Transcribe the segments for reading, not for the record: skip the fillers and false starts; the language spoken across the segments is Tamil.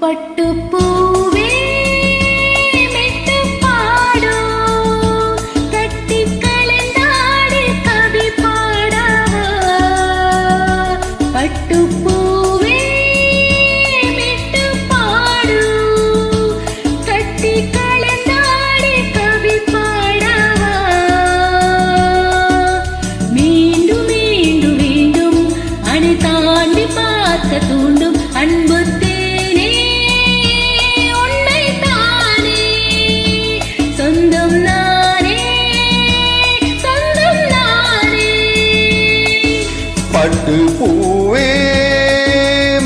பட்டுப்பூவே தூண்டும் அன்பு தேனே உன்னை தானே சொந்தம் நானே சொந்தம் நானே பட்டு பூவே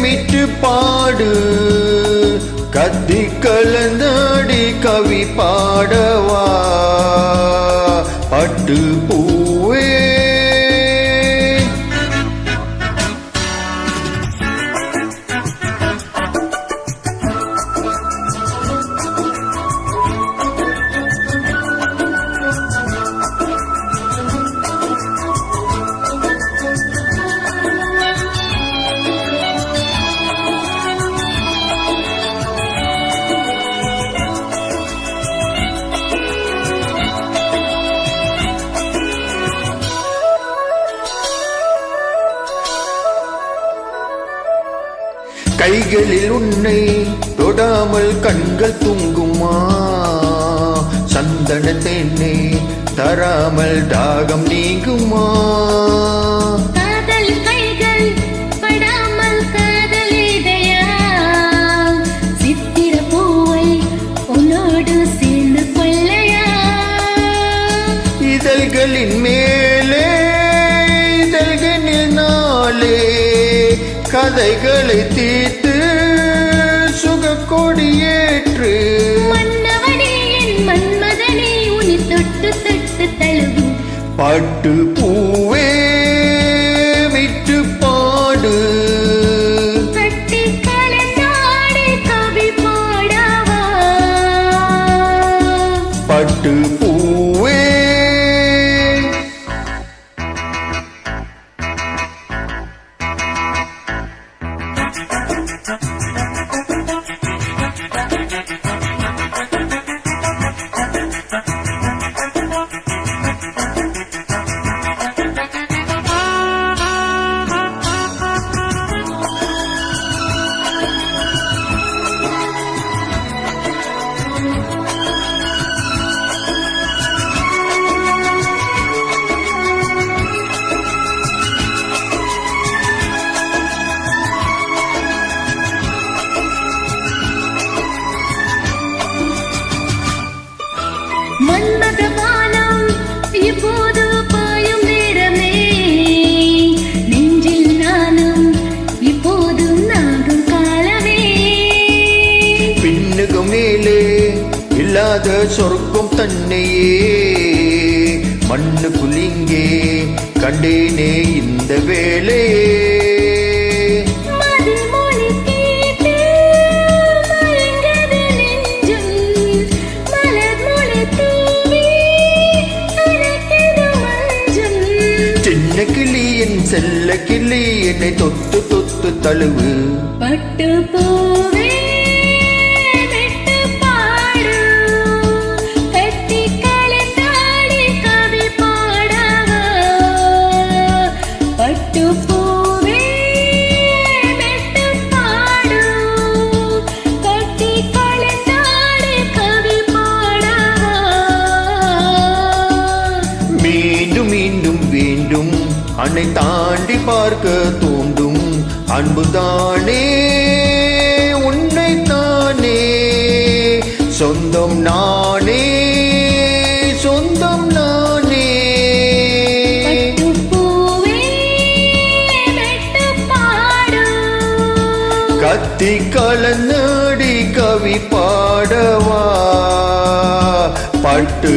மிட்டு பாடு கத்தி கலந்தாடி கவி பாடவா பட்டு பூவே கைகளில் உன்னை தொடாமல் கண்கள் தூங்குமா சந்தன தேனை தராமல் தாகம் நீங்குமா காதல் கைகள் படாமல் காதல் இதயா சித்திர பூவை உன்னோடு சேர்ந்து கொள்ளையா இதழ்களின் மேலே இதழ்களில் நாளே கதைகளை தீர்த்து சுகக்கொடியேற்று மன்னவனே என் மன்மதனே உனி தொட்டு தொட்டு தழுவு பட்டு பூவே விட்டு பாடு கட்டி கலந்தாடி கவி பாடவா பட்டு பூவே மன்மதபானம் இப்போது பாயும் நேரமே நெஞ்சில் நானும் இப்போது நாடும் காலமே பின்னுக்கு மேலே இல்லாத சொர்க்கம் தன்னையே மண்ணுக்குள் இங்கே கண்டேனே இந்த வேலையே செல்ல கிளி என்னை தொத்து தொத்து தழுவு பட்டு பூவே விட்டு பாடு கட்டி கலந்தாடி கவி பாடவா பட்டு பூவே விட்டு பாடு கட்டி கலந்தாடி கவி பாடவா மீண்டும் மீண்டும் வேண்டும் அன்னை தாண்டி பார்க்க தூண்டும் அன்புதானே உன்னை தானே சொந்தம் நானே சொந்தம் நானே பட்டுப்பூவே விட்டு பாடு கத்தி கலந்தாடி கவி பாடவா பட்டு